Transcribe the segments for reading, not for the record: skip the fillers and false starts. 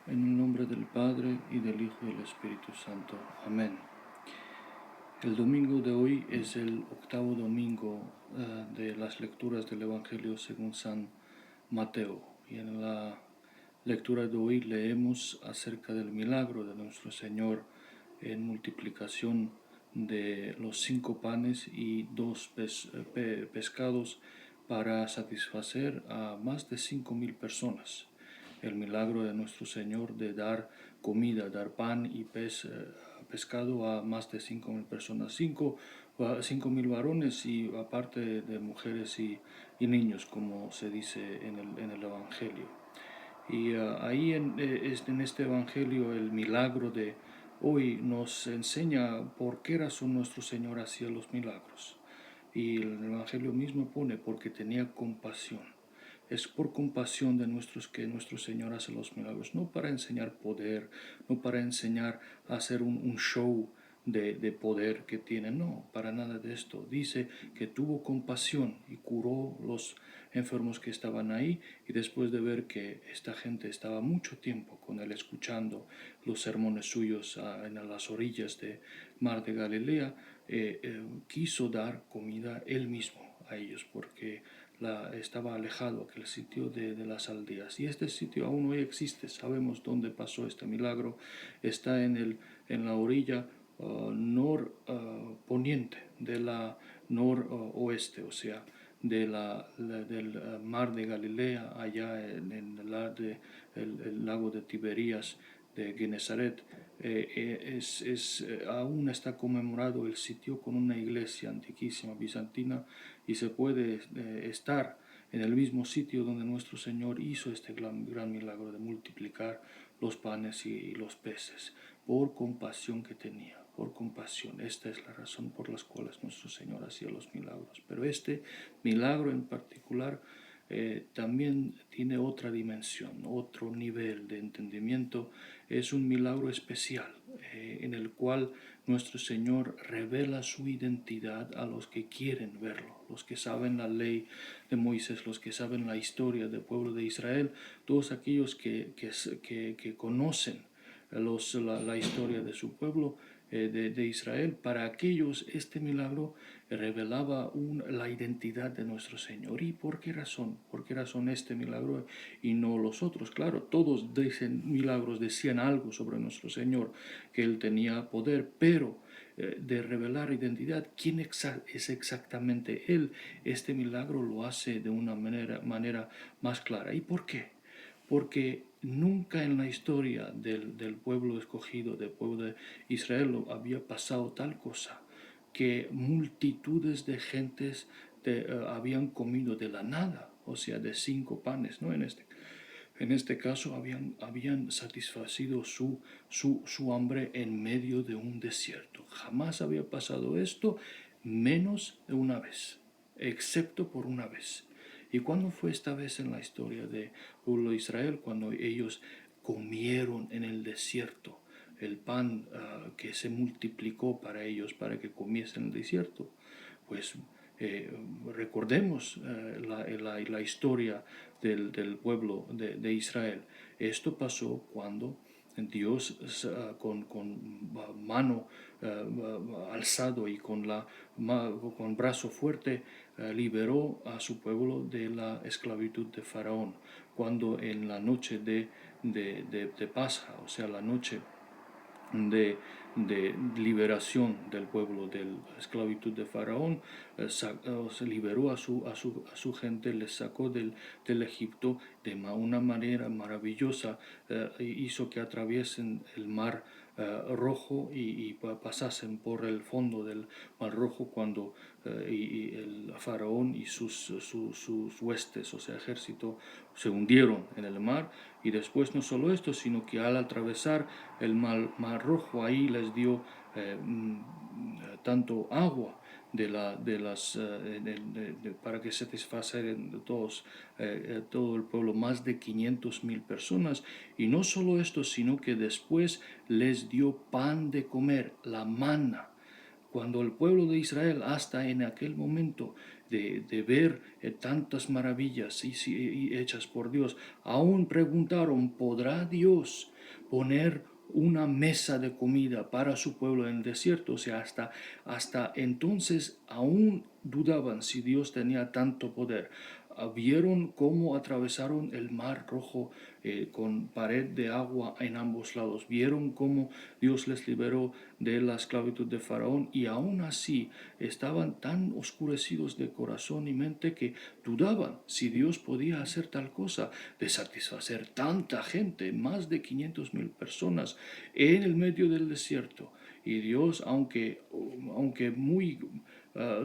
En el nombre del Padre, y del Hijo, y del Espíritu Santo. Amén. El domingo de hoy es el octavo domingo de las lecturas del Evangelio según San Mateo. Y en la lectura de hoy leemos acerca del milagro de nuestro Señor en multiplicación de los 5 panes y 2 pescados para satisfacer a más de 5.000 personas. El milagro de nuestro Señor de dar comida, dar pan y pescado a más de 5.000 personas, 5.000 varones y aparte de mujeres y niños, como se dice en el Evangelio. Y ahí en este Evangelio el milagro de hoy nos enseña por qué razón nuestro Señor hacía los milagros. Y el Evangelio mismo pone porque tenía compasión. Es por compasión de nuestros que nuestro Señor hace los milagros, no para enseñar poder, no para enseñar a hacer un show de poder que tiene, no, para nada de esto. Dice que tuvo compasión y curó los enfermos que estaban ahí, y después de ver que esta gente estaba mucho tiempo con él escuchando los sermones suyos en las orillas del mar de Galilea, quiso dar comida él mismo a ellos porque estaba alejado aquel sitio de las aldeas. Y este sitio aún hoy existe, sabemos dónde pasó este milagro. Está en la orilla norponiente de la noroeste, o sea, del mar de Galilea, allá en el lago de Tiberías, de Genesaret. Aún está conmemorado el sitio con una iglesia antiquísima bizantina, y se puede estar en el mismo sitio donde nuestro Señor hizo este gran milagro de multiplicar los panes y los peces, por compasión que tenía, por compasión. Esta es la razón por la cual nuestro Señor hacía los milagros. Pero este milagro en particular también tiene otra dimensión, otro nivel de entendimiento. Es un milagro especial en el cual nuestro Señor revela su identidad a los que quieren verlo, los que saben la ley de Moisés, los que saben la historia del pueblo de Israel, todos aquellos que conocen la historia de su pueblo, de Israel. Para aquellos este milagro revelaba la identidad de nuestro Señor. ¿Y por qué razón? ¿Por qué razón este milagro y no los otros? Claro, todos milagros decían algo sobre nuestro Señor, que Él tenía poder, pero de revelar identidad, quién es exactamente Él, este milagro lo hace de una manera más clara. ¿Y por qué? Porque nunca en la historia del pueblo escogido, del pueblo de Israel, había pasado tal cosa, que multitudes de gentes habían comido de la nada, o sea, de 5 panes, ¿no? En este caso habían satisfacido su hambre en medio de un desierto. Jamás había pasado esto, menos de una vez, excepto por una vez. ¿Y cuándo fue esta vez en la historia del pueblo de Israel? Cuando ellos comieron en el desierto el pan que se multiplicó para ellos, para que comiesen en el desierto. Pues recordemos la historia del pueblo de Israel. Esto pasó cuando Dios con mano alzado y con brazo fuerte liberó a su pueblo de la esclavitud de Faraón, cuando en la noche de Pascua, o sea, la noche de liberación del pueblo de la esclavitud de Faraón, se liberó a su gente, les sacó del Egipto de una manera maravillosa, hizo que atraviesen el mar rojo y pasasen por el fondo del mar rojo, cuando el faraón y sus huestes, o sea, ejército, se hundieron en el mar. Y después no solo esto, sino que al atravesar el mar rojo, ahí les dio tanto agua para que satisfacieran todo el pueblo, más de 500.000 personas. Y no solo esto, sino que después les dio pan de comer, la manna. Cuando el pueblo de Israel, hasta en aquel momento de ver tantas maravillas hechas por Dios, aún preguntaron: ¿podrá Dios poner una mesa de comida para su pueblo en el desierto. O sea, hasta entonces aún dudaban si Dios tenía tanto poder. Vieron cómo atravesaron el mar rojo con pared de agua en ambos lados. Vieron cómo Dios les liberó de la esclavitud de Faraón, y aún así estaban tan oscurecidos de corazón y mente que dudaban si Dios podía hacer tal cosa, de satisfacer tanta gente, más de 500,000 personas en el medio del desierto. Y Dios, aunque muy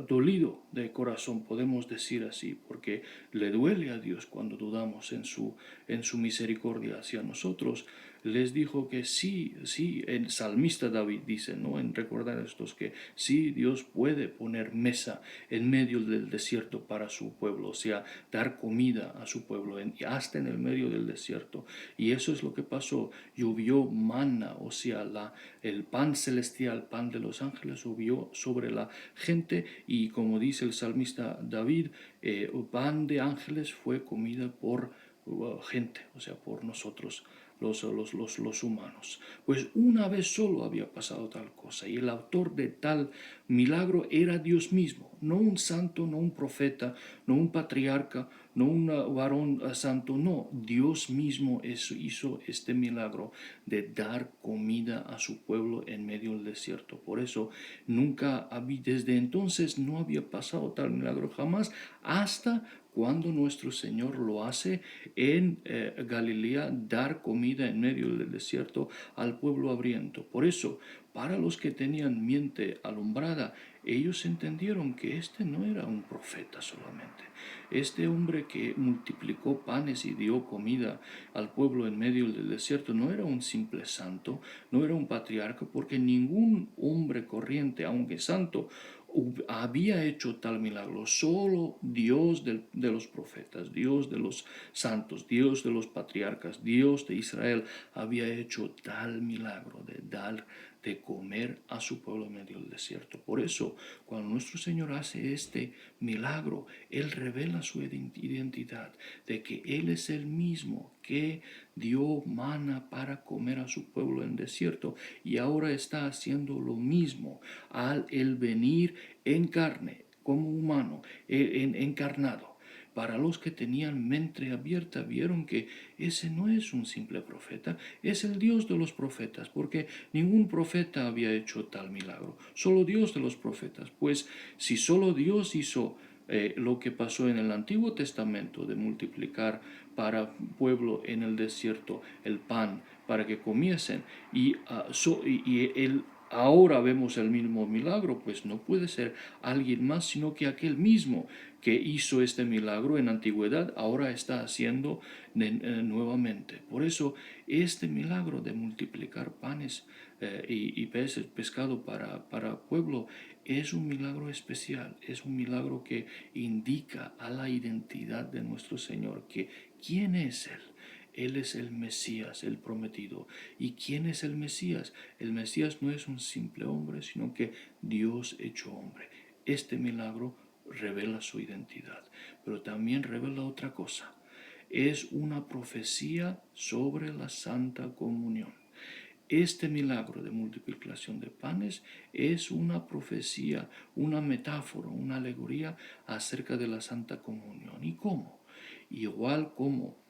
dolido de corazón, podemos decir así, porque le duele a Dios cuando dudamos en su misericordia hacia nosotros, les dijo que sí, sí. El salmista David dice, ¿no?, en recordar estos, que sí, Dios puede poner mesa en medio del desierto para su pueblo, o sea, dar comida a su pueblo, hasta en el medio del desierto. Y eso es lo que pasó. Llovió manna, o sea, el pan celestial, pan de los ángeles, subió sobre la gente, y como dice el salmista David, pan de ángeles fue comida por gente, o sea, por nosotros, los humanos. Pues una vez solo había pasado tal cosa, y el autor de tal milagro era Dios mismo, no un santo, no un profeta, no un patriarca, no un varón santo, no, Dios mismo hizo este milagro de dar comida a su pueblo en medio del desierto. Por eso desde entonces no había pasado tal milagro jamás, hasta cuando nuestro Señor lo hace en Galilea, dar comida en medio del desierto al pueblo hambriento. Por eso, para los que tenían mente alumbrada, ellos entendieron que este no era un profeta solamente. Este hombre que multiplicó panes y dio comida al pueblo en medio del desierto no era un simple santo, no era un patriarca, porque ningún hombre corriente, aunque santo, había hecho tal milagro. Solo Dios de los profetas, Dios de los santos, Dios de los patriarcas, Dios de Israel había hecho tal milagro de dar de comer a su pueblo en medio del desierto. Por eso, cuando nuestro Señor hace este milagro, Él revela su identidad, de que Él es el mismo que dio mana para comer a su pueblo en el desierto, y ahora está haciendo lo mismo al el venir en carne, como humano, encarnado. Para los que tenían mente abierta, vieron que ese no es un simple profeta, es el Dios de los profetas, porque ningún profeta había hecho tal milagro, solo Dios de los profetas. Pues si solo Dios hizo lo que pasó en el Antiguo Testamento, de multiplicar para pueblo en el desierto el pan para que comiesen, ahora vemos el mismo milagro, pues no puede ser alguien más sino que aquel mismo que hizo este milagro en antigüedad, ahora está haciendo nuevamente. Por eso este milagro de multiplicar panes y peces, pescado para pueblo, es un milagro especial, es un milagro que indica a la identidad de nuestro Señor, que ¿quién es Él? Él es el Mesías, el prometido. ¿Y quién es el Mesías? El Mesías no es un simple hombre, sino que Dios hecho hombre. Este milagro revela su identidad, pero también revela otra cosa. Es una profecía sobre la Santa Comunión. Este milagro de multiplicación de panes es una profecía, una metáfora, una alegoría acerca de la Santa Comunión. ¿Y cómo? Igual como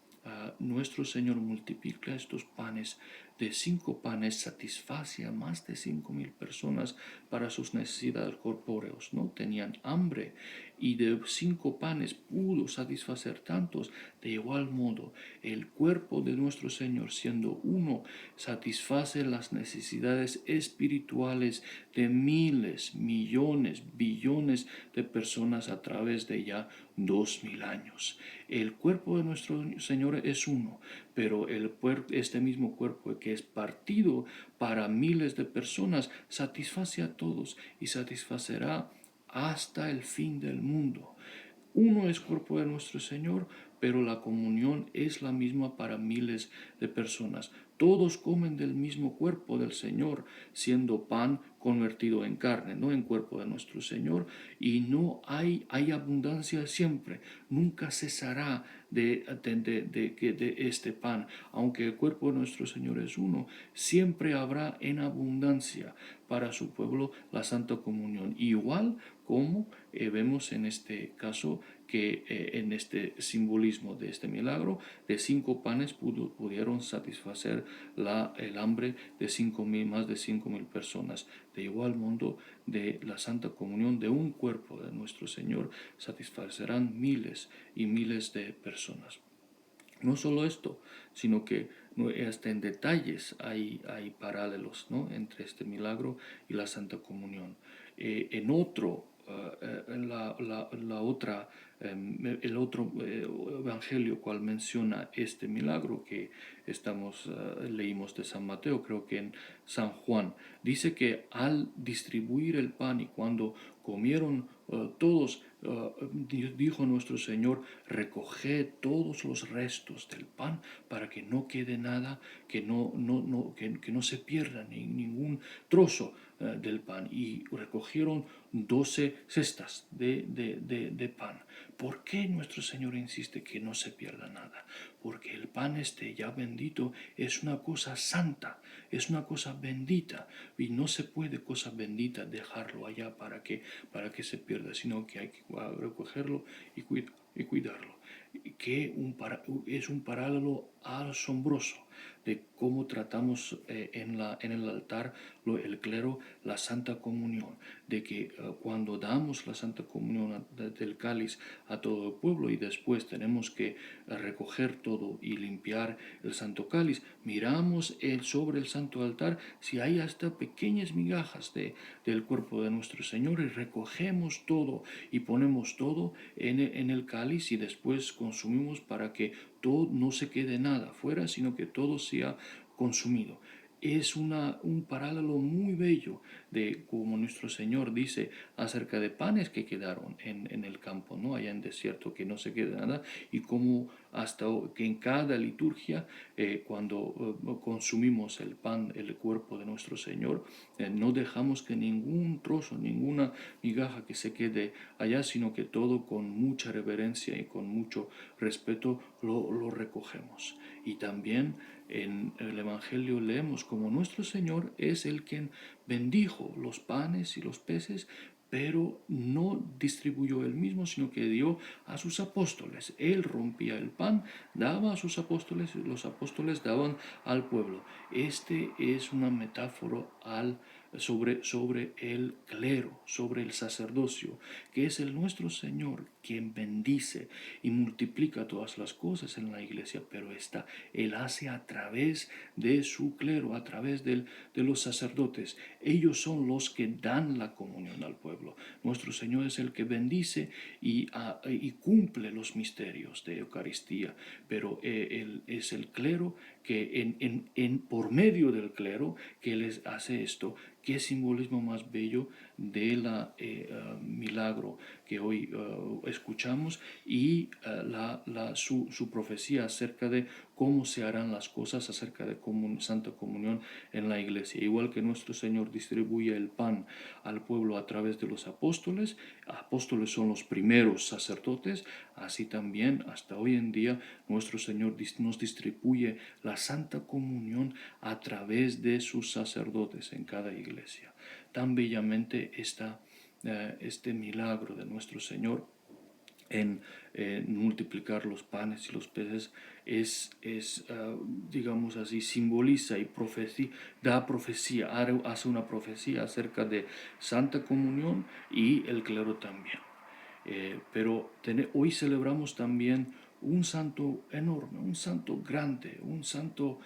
nuestro Señor multiplica estos panes, de 5 panes satisface a más de 5,000 personas para sus necesidades corpóreas, ¿no? Tenían hambre, y de 5 panes pudo satisfacer tantos. De igual modo, el cuerpo de nuestro Señor, siendo uno, satisface las necesidades espirituales de miles, millones, billones de personas a través de ya 2,000 años. El cuerpo de nuestro Señor es uno, pero este mismo cuerpo, que es partido para miles de personas, satisface a todos y satisfacerá hasta el fin del mundo. Uno es cuerpo de nuestro Señor, pero la comunión es la misma para miles de personas. Todos comen del mismo cuerpo del Señor, siendo pan convertido en carne, no en cuerpo de nuestro Señor, y no hay abundancia siempre, nunca cesará de este pan, aunque el cuerpo de nuestro Señor es uno, siempre habrá en abundancia para su pueblo la Santa Comunión, igual como vemos en este caso que en este simbolismo de este milagro, de 5 panes pudieron satisfacer el hambre de 5.000, más de 5.000 personas. De igual modo, de la Santa Comunión de un cuerpo de nuestro Señor satisfacerán miles y miles de personas. No solo esto, sino que hasta en detalles hay paralelos, ¿no?, entre este milagro y la Santa Comunión. En otro, el otro evangelio cual menciona este milagro que leímos de San Mateo, creo que en San Juan, dice que al distribuir el pan y cuando comieron todos, dijo nuestro Señor: recoged todos los restos del pan para que no quede nada, que no se pierda ningún trozo del pan. Y recogieron 12 cestas de pan. ¿Por qué nuestro Señor insiste que no se pierda nada? Porque el pan ya bendito es una cosa santa, es una cosa bendita, y no se puede cosa bendita dejarlo allá para que se pierda, sino que hay que recogerlo y cuidarlo. Que es un paralelo asombroso de cómo tratamos en el altar el clero la Santa Comunión, de que cuando damos la Santa Comunión del cáliz a todo el pueblo y después tenemos que recoger todo y limpiar el Santo Cáliz, miramos sobre el Santo Altar si hay hasta pequeñas migajas del cuerpo de nuestro Señor, y recogemos todo y ponemos todo en el cáliz, y después consumimos para que todo no se quede nada fuera, sino que todo sea consumido. Es un paralelo muy bello de como nuestro Señor dice acerca de panes que quedaron en el campo, ¿no?, allá en desierto, que no se quede nada, y como hasta que en cada liturgia, cuando consumimos el pan, el cuerpo de nuestro Señor, no dejamos que ningún trozo, ninguna migaja que se quede allá, sino que todo con mucha reverencia y con mucho respeto lo recogemos. Y también en el Evangelio leemos como nuestro Señor es el quien bendijo los panes y los peces, pero no distribuyó él mismo, sino que dio a sus apóstoles. Él rompía el pan, daba a sus apóstoles, y los apóstoles daban al pueblo. Este es una metáfora sobre el clero, sobre el sacerdocio, que es el nuestro Señor quien bendice y multiplica todas las cosas en la iglesia, pero Él hace a través de su clero, a través de los sacerdotes. Ellos son los que dan la comunión al pueblo. Nuestro Señor es el que bendice y cumple los misterios de Eucaristía, pero Él es el clero que por medio del clero que les hace esto. Qué simbolismo más bello del milagro que hoy escuchamos, y su profecía acerca de cómo se harán las cosas acerca de Santa Comunión en la iglesia. Igual que nuestro Señor distribuye el pan al pueblo a través de los apóstoles son los primeros sacerdotes, así también hasta hoy en día nuestro Señor nos distribuye la Santa Comunión a través de sus sacerdotes en cada iglesia. Tan bellamente está este milagro de nuestro Señor en multiplicar los panes y los peces, digamos así, simboliza y hace una profecía acerca de Santa Comunión y el clero también. Pero hoy celebramos también un santo enorme, un santo grande, un santo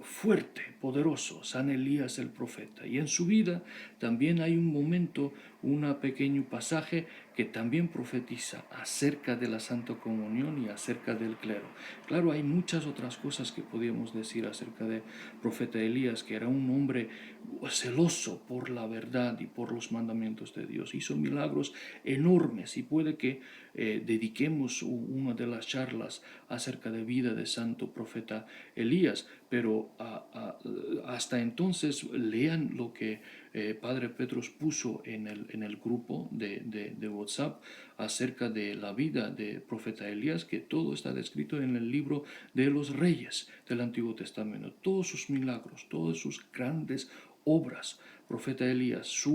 fuerte, poderoso, San Elías el profeta. Y en su vida también hay un momento, un pequeño pasaje que también profetiza acerca de la Santa Comunión y acerca del clero. Claro, hay muchas otras cosas que podríamos decir acerca del profeta Elías, que era un hombre celoso por la verdad y por los mandamientos de Dios. Hizo milagros enormes, y puede que dediquemos una de las charlas acerca de vida de santo profeta Elías, pero hasta entonces lean lo que Padre Petros puso en el grupo de WhatsApp acerca de la vida de profeta Elías, que todo está descrito en el libro de los reyes del Antiguo Testamento, todos sus milagros, todas sus grandes obras. Profeta Elías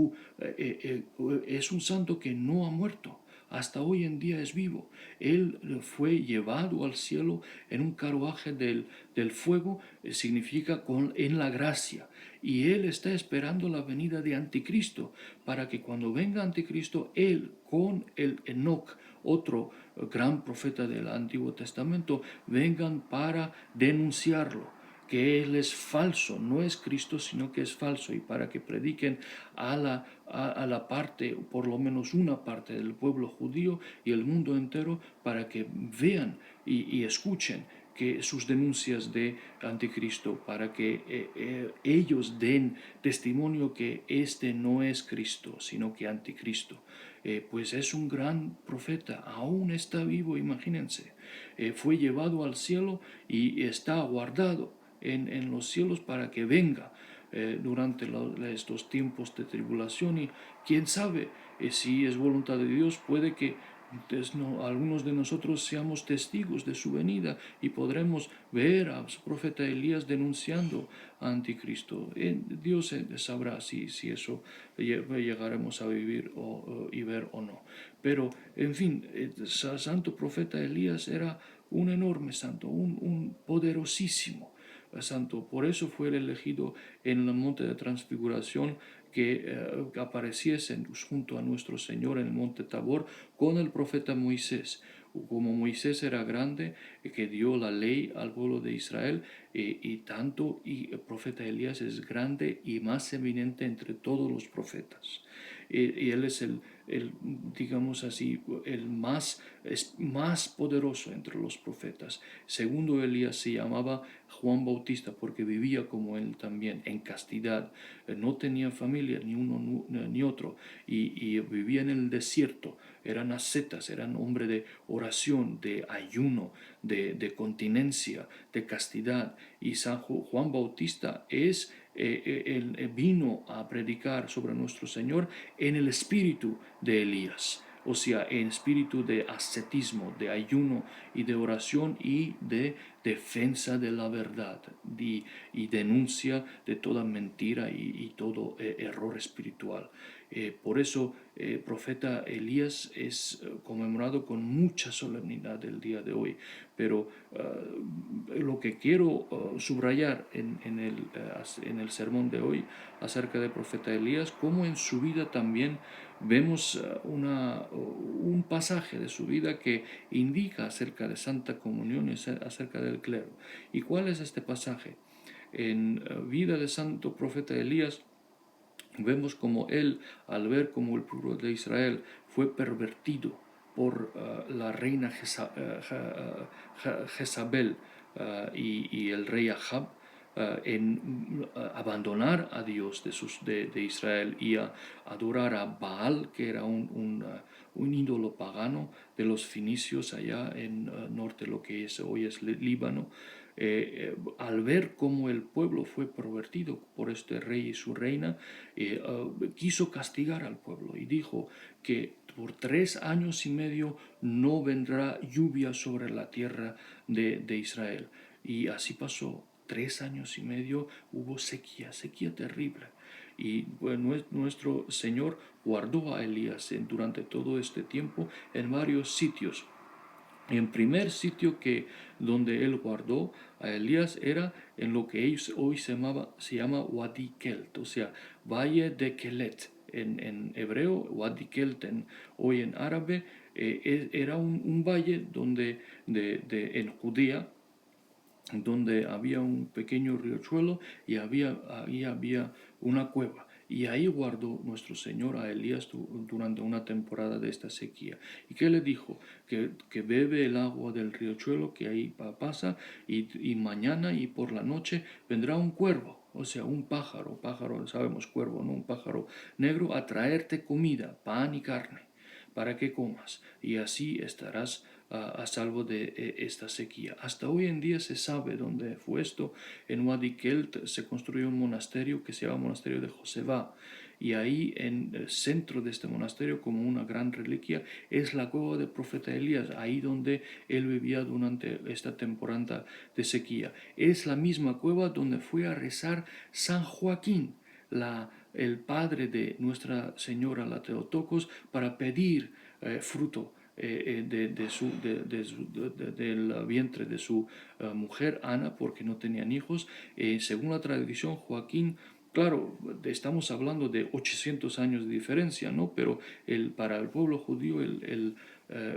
es un santo que no ha muerto. Hasta hoy en día es vivo. Él fue llevado al cielo en un carruaje del fuego, significa en la gracia. Y él está esperando la venida de Anticristo, para que cuando venga Anticristo, él con el Enoc, otro gran profeta del Antiguo Testamento, vengan para denunciarlo, que él es falso, no es Cristo, sino que es falso, y para que prediquen a la parte, por lo menos una parte del pueblo judío y el mundo entero, para que vean y escuchen que sus denuncias de anticristo, para que ellos den testimonio que este no es Cristo, sino que anticristo. Pues es un gran profeta, aún está vivo, imagínense. Fue llevado al cielo y está guardado en los cielos para que venga durante estos tiempos de tribulación, y quién sabe si es voluntad de Dios, puede que algunos de nosotros seamos testigos de su venida y podremos ver a su profeta Elías denunciando a Anticristo. Dios sabrá si eso llegaremos a vivir y ver o no. Pero, en fin, santo profeta Elías era un enorme santo, un poderosísimo santo. Por eso fue el elegido en el monte de transfiguración, que apareciesen junto a nuestro Señor en el monte Tabor con el profeta Moisés. Como Moisés era grande, que dio la ley al pueblo de Israel, y el profeta Elías es grande y más eminente entre todos los profetas. Y él es digamos así, es más poderoso entre los profetas. Segundo Elías se llamaba Juan Bautista porque vivía como él también, en castidad. No tenía familia, ni uno ni otro, y vivía en el desierto. Eran ascetas, eran hombre de oración, de ayuno, de continencia, de castidad. Y San Juan Bautista él vino a predicar sobre nuestro Señor en el espíritu de Elías, o sea, en espíritu de ascetismo, de ayuno y de oración y de defensa de la verdad y denuncia de toda mentira y todo error espiritual. Por eso, profeta Elías es conmemorado con mucha solemnidad el día de hoy. Pero lo que quiero subrayar en el sermón de hoy acerca del profeta Elías, como en su vida también vemos un pasaje de su vida que indica acerca de Santa Comunión y acerca del clero. ¿Y cuál es este pasaje? En vida de santo profeta Elías, vemos como él, al ver cómo el pueblo de Israel fue pervertido por la reina Jezabel y el rey Ahab, en abandonar a Dios de Israel y a adorar a Baal, que era un ídolo pagano de los fenicios allá en norte, lo que hoy es Líbano. Al ver cómo el pueblo fue pervertido por este rey y su reina, quiso castigar al pueblo y dijo que por 3 años y medio no vendrá lluvia sobre la tierra de Israel. Y así pasó. 3 años y medio hubo sequía terrible. Y bueno, nuestro Señor guardó a Elías durante todo este tiempo en varios sitios. El primer sitio donde él guardó a Elías era en lo que hoy se llama Wadi Kelt, o sea, Valle de Kelet en hebreo, Wadi Kelt hoy en árabe. Era un valle en Judea, donde había un pequeño riachuelo y ahí había una cueva. Y ahí guardó nuestro Señor a Elías durante una temporada de esta sequía. ¿Y qué le dijo? Que bebe el agua del riachuelo que ahí pasa, y mañana y por la noche vendrá un cuervo, o sea, un pájaro, sabemos cuervo, ¿no? Un pájaro negro, a traerte comida, pan y carne, para que comas, y así estarás a salvo de esta sequía. Hasta hoy en día se sabe dónde fue esto. En Wadi Kelt se construyó un monasterio que se llama Monasterio de Joseba, y ahí en el centro de este monasterio, como una gran reliquia, es la cueva del profeta Elías, ahí donde él vivía durante esta temporada de sequía. Es la misma cueva donde fue a rezar San Joaquín, el padre de Nuestra Señora la Teotocos, para pedir fruto del vientre de su mujer Ana, porque no tenían hijos. Según la tradición, Joaquín, claro, estamos hablando de 800 años de diferencia, ¿no? Pero para el pueblo judío,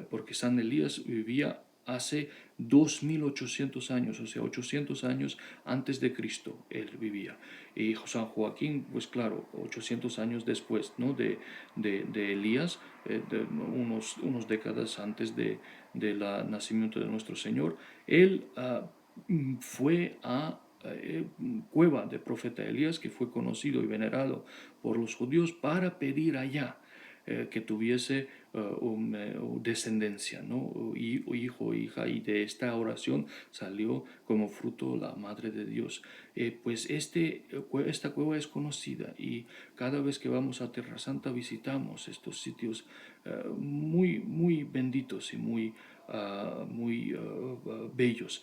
porque San Elías vivía hace 2800 años, o sea, 800 años antes de Cristo, él vivía. Y San Joaquín, pues claro, 800 años después, ¿no? de Elías, unos décadas antes del nacimiento de nuestro Señor, él fue a cueva del profeta Elías, que fue conocido y venerado por los judíos, para pedir allá que tuviese descendencia, ¿no? Hijo o hija, y de esta oración salió como fruto la Madre de Dios. Pues esta cueva es conocida, y cada vez que vamos a Tierra Santa visitamos estos sitios muy, muy benditos y muy bellos.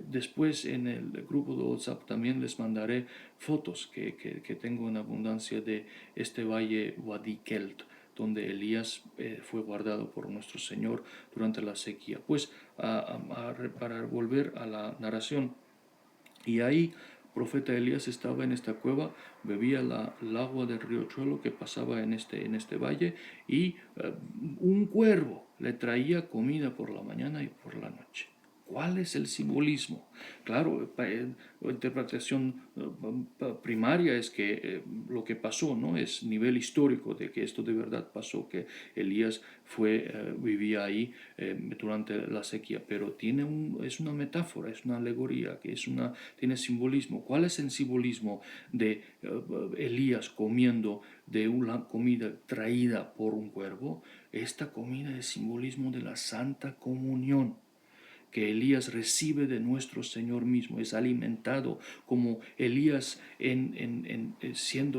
Después en el grupo de WhatsApp también les mandaré fotos que tengo en abundancia de este valle Wadi Kelt, donde Elías fue guardado por nuestro Señor durante la sequía. Pues para volver a la narración, y ahí profeta Elías estaba en esta cueva, bebía el agua del riachuelo que pasaba en este valle, y un cuervo le traía comida por la mañana y por la noche. ¿Cuál es el simbolismo? Claro, la interpretación primaria es que lo que pasó, ¿no? Es nivel histórico de que esto de verdad pasó, que Elías vivía ahí durante la sequía, pero es una metáfora, es una alegoría, tiene simbolismo. ¿Cuál es el simbolismo de Elías comiendo de una comida traída por un cuervo? Esta comida es simbolismo de la Santa Comunión que Elías recibe de nuestro Señor mismo, es alimentado como Elías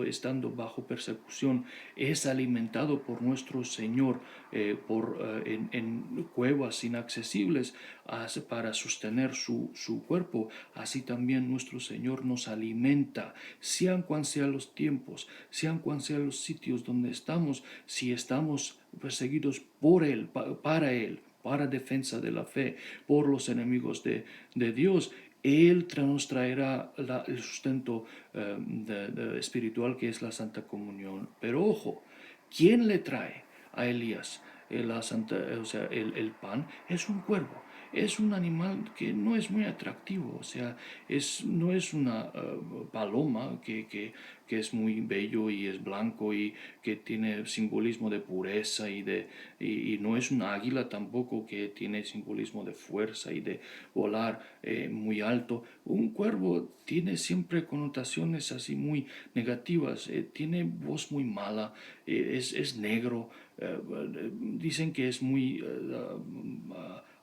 estando bajo persecución, es alimentado por nuestro Señor en cuevas inaccesibles para sostener su cuerpo. Así también nuestro Señor nos alimenta, sean cuan sean los tiempos, sean cuan sean los sitios donde estamos, si estamos perseguidos por Él, para Él, para defensa de la fe, por los enemigos de Dios, Él nos traerá el sustento espiritual, que es la Santa Comunión. Pero ojo, ¿quién le trae a Elías el pan? Es un cuervo. Es un animal que no es muy atractivo, o sea, no es una paloma que es muy bello y es blanco y que tiene simbolismo de pureza, y no es un águila tampoco que tiene simbolismo de fuerza y de volar muy alto. Un cuervo tiene siempre connotaciones así muy negativas, tiene voz muy mala, es negro, dicen que es muy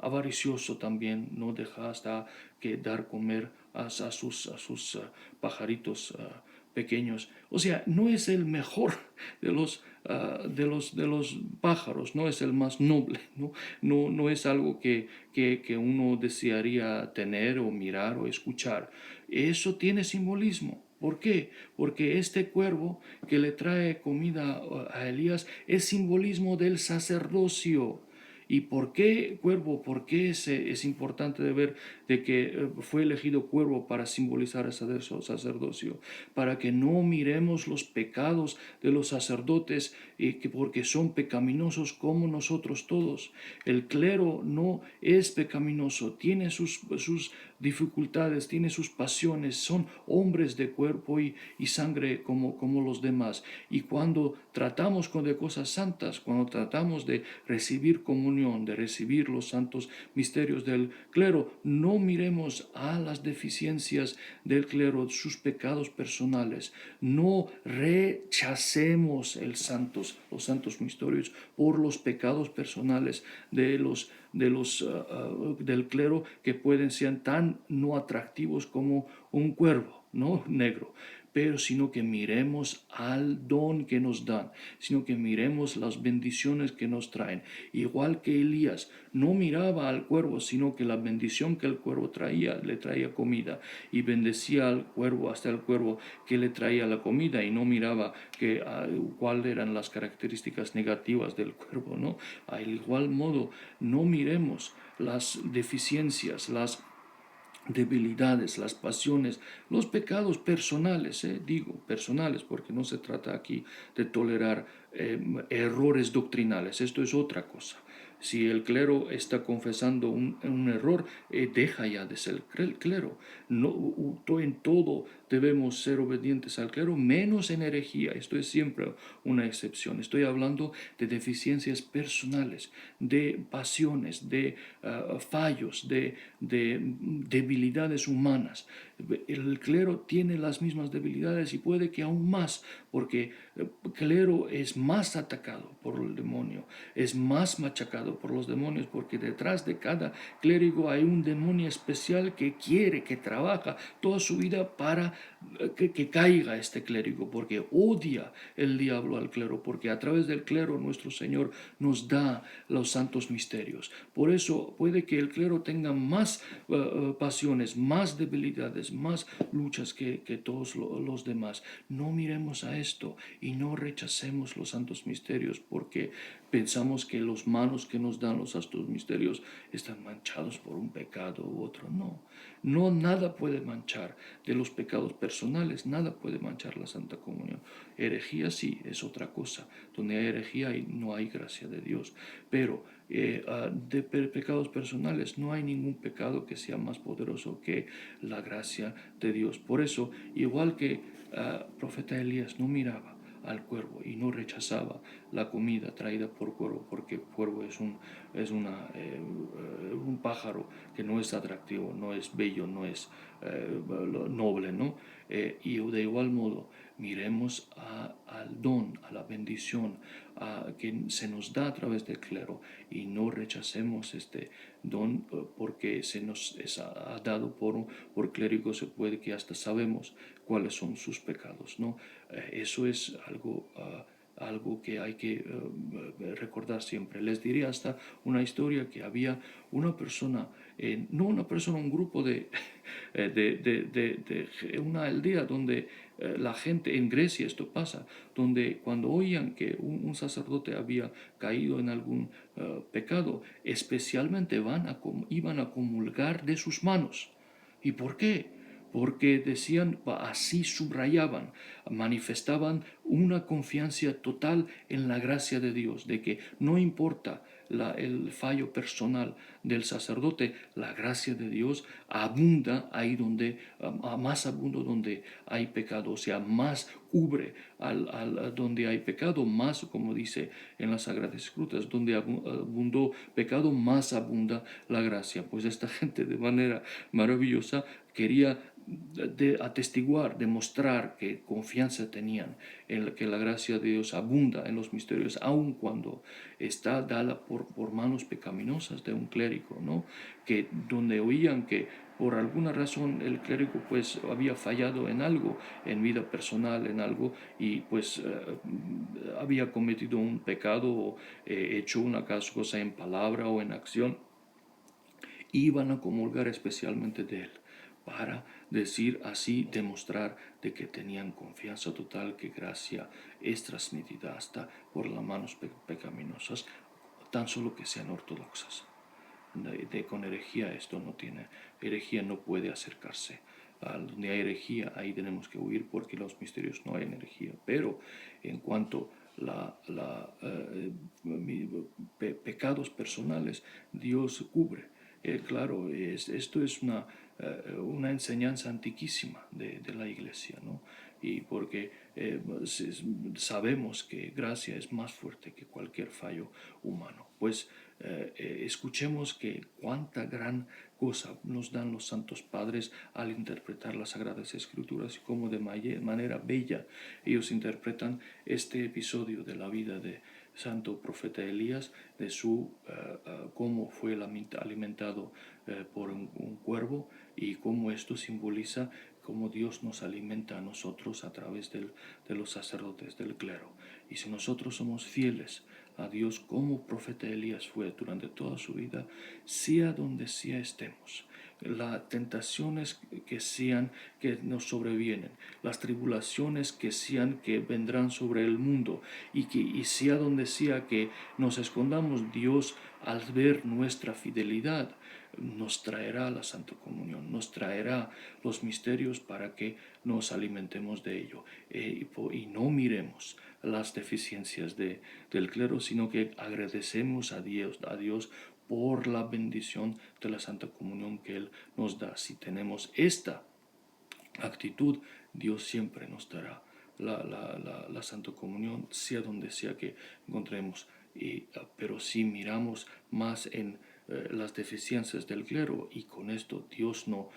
avaricioso también, no deja hasta que dar comer a sus pajaritos pequeños. O sea, no es el mejor de los pájaros, no es el más noble, no es algo que uno desearía tener o mirar o escuchar. Eso tiene simbolismo. ¿Por qué? Porque este cuervo que le trae comida a Elías es simbolismo del sacerdocio. ¿Y por qué cuervo? ¿Por qué es importante de ver de que fue elegido cuervo para simbolizar el sacerdocio? Para que no miremos los pecados de los sacerdotes, porque son pecaminosos como nosotros todos. El clero no es pecaminoso, tiene sus dificultades, tiene sus pasiones, son hombres de cuerpo y sangre como los demás. Y cuando tratamos de cosas santas, cuando tratamos de recibir comunión, de recibir los santos misterios del clero, no miremos a las deficiencias del clero, sus pecados personales. No rechacemos los santos misterios por los pecados personales de los del clero que pueden ser tan no atractivos como un cuervo, ¿no? Negro, pero sino que miremos al don que nos dan, sino que miremos las bendiciones que nos traen. Igual que Elías no miraba al cuervo, sino que la bendición que el cuervo traía, le traía comida, y bendecía al cuervo, hasta el cuervo que le traía la comida, y no miraba cuáles eran las características negativas del cuervo, ¿no? Al igual modo, no miremos las deficiencias, las debilidades, las pasiones, los pecados personales, digo personales, porque no se trata aquí de tolerar errores doctrinales, esto es otra cosa. Si el clero está confesando un error, deja ya de ser clero. No, en todo debemos ser obedientes al clero, menos en herejía. Esto es siempre una excepción. Estoy hablando de deficiencias personales, de pasiones, de fallos, de debilidades humanas. El clero tiene las mismas debilidades y puede que aún más, porque el clero es más atacado por el demonio, es más machacado por los demonios, porque detrás de cada clérigo hay un demonio especial que quiere, que trabaja toda su vida para que caiga este clérigo, porque odia el diablo al clero, porque a través del clero nuestro Señor nos da los santos misterios. Por eso puede que el clero tenga más pasiones, más debilidades, más luchas que todos los demás. No miremos a esto y no rechacemos los santos misterios porque pensamos que los manos que nos dan los santos misterios están manchados por un pecado u otro. No, nada puede manchar de los pecados personales, nada puede manchar la Santa Comunión. Herejía sí, es otra cosa. Donde hay herejía no hay gracia de Dios. Pero de pecados personales no hay ningún pecado que sea más poderoso que la gracia de Dios. Por eso, igual que profeta Elías no miraba al cuervo y no rechazaba la comida traída por cuervo, porque el cuervo un pájaro que no es atractivo, no es bello, no es noble, ¿no? Y de igual modo miremos al don, a la bendición que se nos da a través del clero y no rechacemos este don porque se nos ha dado por clérigo, se puede que hasta sabemos cuáles son sus pecados, ¿no? Eso es algo que hay que recordar siempre. Les diré hasta una historia que había una persona, no una persona, un grupo de una aldea donde la gente, en Grecia esto pasa, donde cuando oían que un sacerdote había caído en algún pecado, especialmente iban a comulgar de sus manos. ¿Y por qué? Porque decían, así subrayaban, manifestaban una confianza total en la gracia de Dios, de que no importa el fallo personal del sacerdote, la gracia de Dios abunda ahí donde, más abundo donde hay pecado, o sea, más cubre donde hay pecado, más, como dice en las Sagradas Escrituras, donde abundó pecado, más abunda la gracia. Pues esta gente de manera maravillosa quería atestiguar, demostrar que confianza tenían en que la gracia de Dios abunda en los misterios, aun cuando está dada por manos pecaminosas de un clérigo, ¿no? Que donde oían que por alguna razón el clérigo pues había fallado en algo, en vida personal, en algo, y pues había cometido un pecado o hecho una cosa en palabra o en acción, iban a comulgar especialmente de él para decir así, demostrar de que tenían confianza total que gracia es transmitida hasta por las manos pecaminosas, tan solo que sean ortodoxas. Con herejía esto no tiene, herejía no puede acercarse. Donde hay herejía, ahí tenemos que huir porque los misterios no hay herejía. Pero en cuanto pecados personales, Dios cubre. Claro, esto es una enseñanza antiquísima de la iglesia, ¿no? Y porque sabemos que gracia es más fuerte que cualquier fallo humano. Pues escuchemos que cuánta gran cosa nos dan los santos padres al interpretar las Sagradas Escrituras y cómo de manera bella ellos interpretan este episodio de la vida santo profeta Elías, de su cómo fue alimentado por un cuervo y cómo esto simboliza cómo Dios nos alimenta a nosotros a través de los sacerdotes del clero. Y si nosotros somos fieles a Dios como profeta Elías fue durante toda su vida, sea donde sea estemos, las tentaciones que sean que nos sobrevienen, las tribulaciones que sean que vendrán sobre el mundo, y sea donde sea que nos escondamos, Dios, al ver nuestra fidelidad, nos traerá la Santa Comunión, nos traerá los misterios para que nos alimentemos de ello, y no miremos las deficiencias del clero, sino que agradecemos a Dios por la bendición de la Santa Comunión que Él nos da. Si tenemos esta actitud, Dios siempre nos dará la Santa Comunión, sea donde sea que encontremos. Pero si miramos más en las deficiencias del clero, y con esto Dios no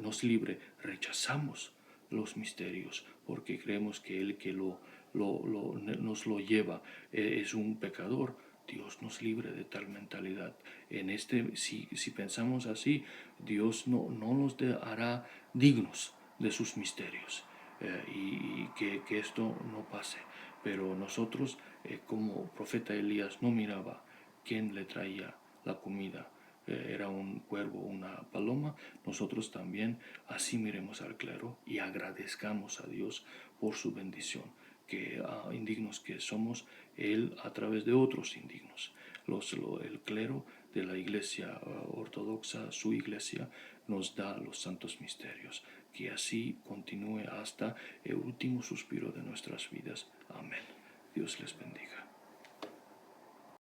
nos libre, rechazamos los misterios porque creemos que el que nos lo lleva es un pecador. Dios nos libre de tal mentalidad. Si pensamos así, Dios no nos hará dignos de sus misterios, y que esto no pase. Pero nosotros, como profeta Elías, no miraba quién le traía la comida, era un cuervo, una paloma. Nosotros también así miremos al clero y agradezcamos a Dios por su bendición, que indignos que somos, Él a través de otros indignos. El clero de la Iglesia ortodoxa, su Iglesia, nos da los santos misterios. Que así continúe hasta el último suspiro de nuestras vidas. Amén. Dios les bendiga.